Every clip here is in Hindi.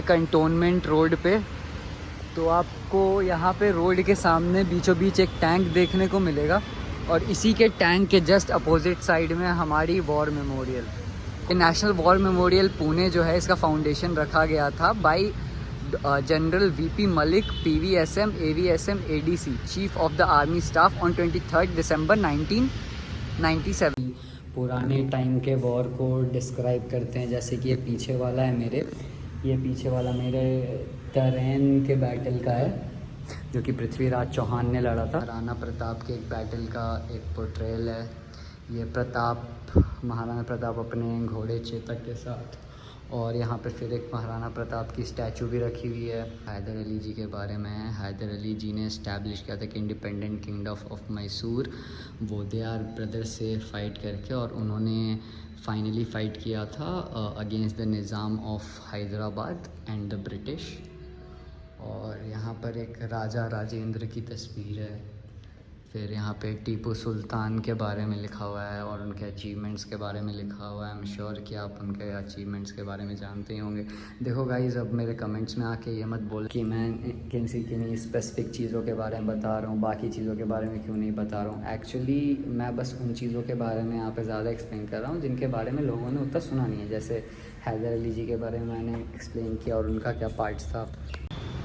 कंटोनमेंट रोड पे। तो आपको यहाँ पे रोड के सामने बीचों बीच एक टैंक देखने को मिलेगा और इसी के टैंक के जस्ट अपोजिट साइड में हमारी war memorial. National war memorial Pune जो है, इसका फाउंडेशन रखा गया था by general VP Malik PVSM AVSM ADC chief of the army staff on 23 दिसंबर 1997। पुराने टाइम के वॉर को डिस्क्राइब करते हैं, जैसे कि ये पीछे वाला है मेरे, ये पीछे वाला मेरे तरेन के बैटल का है जो कि पृथ्वीराज चौहान ने लड़ा था। महाराणा प्रताप के एक बैटल का एक पोर्ट्रेल है। ये महाराणा प्रताप अपने घोड़े चेतक के साथ, और यहाँ पे फिर एक महाराणा प्रताप की स्टैचू भी रखी हुई है। हैदर अली जी के बारे में है। हैदर अली जी ने इस्टेब्लिश किया था कि independent kingdom of Mysore Wodeyar brothers से फाइट करके, और उन्होंने फाइनली फाइट किया था against the Nizam of Hyderabad and the British. और यहाँ पर एक राजा राजेंद्र की तस्वीर है। फिर यहाँ पे टीपू सुल्तान के बारे में लिखा हुआ है और उनके अचीवमेंट्स के बारे में लिखा हुआ है। आई एम श्योर कि आप उनके अचीवमेंट्स के बारे में जानते ही होंगे। देखो गाइज़, अब मेरे कमेंट्स में आके ये मत बोल कि मैं किन्हीं स्पेसिफिक चीज़ों के बारे में बता रहा हूँ, बाकी चीज़ों के बारे में क्यों नहीं बता रहा हूँ। एक्चुअली मैं बस उन चीज़ों के बारे में यहाँ पर ज़्यादा एक्सप्लेन कर रहा हूँ जिनके बारे में लोगों ने उतना सुना नहीं है। जैसे हैदर अली जी के बारे में मैंने एक्सप्लेन किया और उनका क्या पार्ट्स था।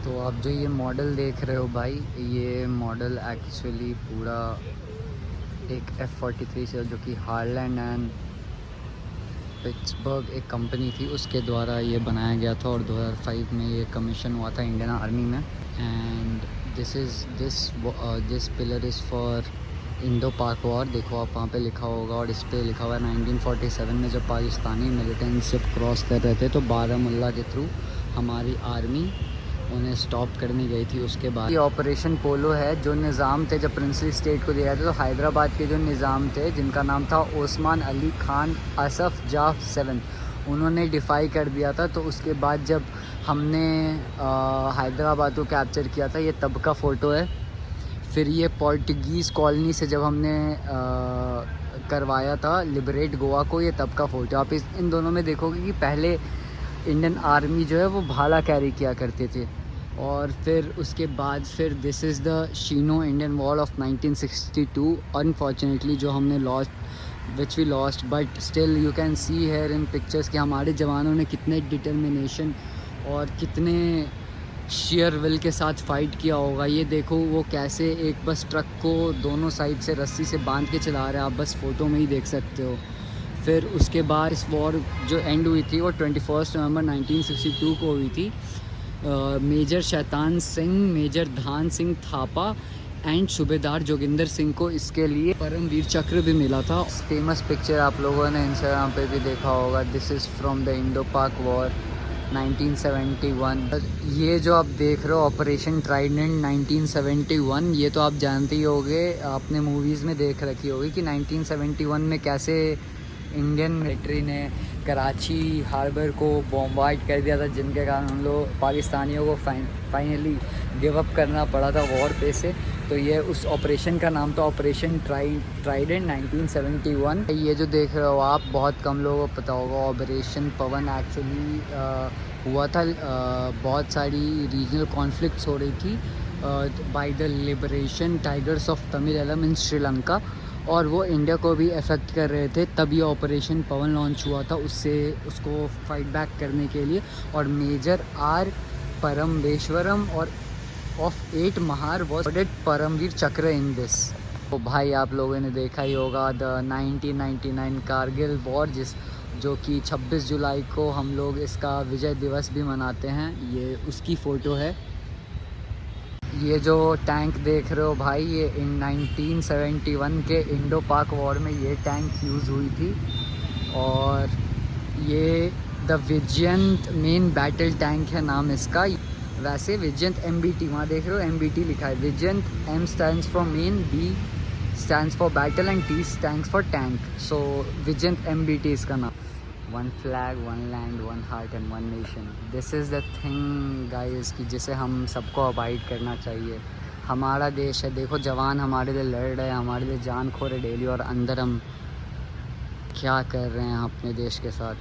तो आप जो ये मॉडल देख रहे हो भाई, ये मॉडल एक्चुअली पूरा एक F-43 से, जो कि हार्लैंड एंड पिट्सबर्ग एक कंपनी थी, उसके द्वारा ये बनाया गया था और 2005 में ये कमीशन हुआ था इंडियन आर्मी में। And this pillar is for Indo पाक वॉर। देखो आप वहाँ पे लिखा होगा, और इस पर लिखा हुआ है 1947 में जब पाकिस्तानी मिलिटेंट्स जब क्रॉस कर रहे थे तो बारामुल्ला के थ्रू हमारी आर्मी उन्हें स्टॉप करनी गई थी। उसके बाद ये ऑपरेशन पोलो है। जो निज़ाम थे जब प्रिंसली स्टेट को दिया था, तो हैदराबाद के जो निज़ाम थे जिनका नाम था ओस्मान अली खान असफ जाह 7, उन्होंने डिफ़ाई कर दिया था। तो उसके बाद जब हमने हैदराबाद को कैप्चर किया था, ये तब का फ़ोटो है। फिर ये पोर्टुगीज़ कॉलोनी से जब हमने करवाया था लिबरेट गोवा को, ये तब का फ़ोटो। आप इन दोनों में देखोगे कि पहले इंडियन आर्मी जो है वो भाला कैरी किया करते थे। और फिर उसके बाद फिर this is the Sino Indian war of 1962 unfortunately, जो हमने which we lost, but still you can see here in pictures कि हमारे जवानों ने कितने डिटर्मिनेशन और कितने शेयर विल के साथ फ़ाइट किया होगा। ये देखो वो कैसे एक बस ट्रक को दोनों साइड से रस्सी से बांध के चला रहे हैं, आप बस फ़ोटो में ही देख सकते हो। फिर उसके बाद इस वॉर जो एंड हुई थी वो 21 नवंबर 1962 को हुई थी। मेजर शैतान सिंह, मेजर धान सिंह थापा एंड सूबेदार जोगिंदर सिंह को इसके लिए परमवीर चक्र भी मिला था। फेमस पिक्चर आप लोगों ने इंस्टाग्राम पे भी देखा होगा, this is from the Indo पाक वॉर 1971। ये जो आप देख रहे हो ऑपरेशन ट्राइडेंट 1971, ये तो आप जानते ही होंगे, आपने मूवीज़ में देख रखी होगी कि 1971 में कैसे इंडियन मिलिट्री ने कराची हार्बर को बॉम्बार्ड कर दिया था, जिनके कारण हम लोग पाकिस्तानियों को फाइनली गिव अप करना पड़ा था वॉर पे से। तो ये उस ऑपरेशन का नाम था ऑपरेशन ट्राइडेंट 1971। ये जो देख रहे हो आप, बहुत कम लोगों को पता होगा, ऑपरेशन पवन एक्चुअली हुआ था। बहुत सारी रीजनल कॉन्फ्लिक्ट्स हो रही थी by the Liberation Tigers of Tamil in Sri Lanka, और वो इंडिया को भी अफेक्ट कर रहे थे। तब ये ऑपरेशन पवन लॉन्च हुआ था उसको फाइट बैक करने के लिए। और मेजर आर परमेश्वरम और of 8 Mahar was awarded Paramvir Chakra in this. तो भाई आप लोगों ने देखा ही होगा द 1999 कारगिल वॉर, जो कि 26 जुलाई को हम लोग इसका विजय दिवस भी मनाते हैं। ये उसकी फ़ोटो है। ये जो टैंक देख रहे हो भाई, ये इन 1971 के इंडो पाक वॉर में ये टैंक यूज़ हुई थी। और ये the Vijayanta main battle tank है नाम इसका। वैसे विजयंत MBT, वहाँ देख रहे हो MBT लिखा है। Vijayanta M stands for main, B stands for battle and T stands for tank. So Vijayanta MBT इसका नाम। One flag, one land, one heart and one nation, this is the thing guys कि जिसे हम सबको अवॉइड करना चाहिए। हमारा देश है, देखो जवान हमारे लिए लड़ रहे हैं, हमारे लिए जान खो रहे डेली, और अंदर हम क्या कर रहे हैं अपने देश के साथ।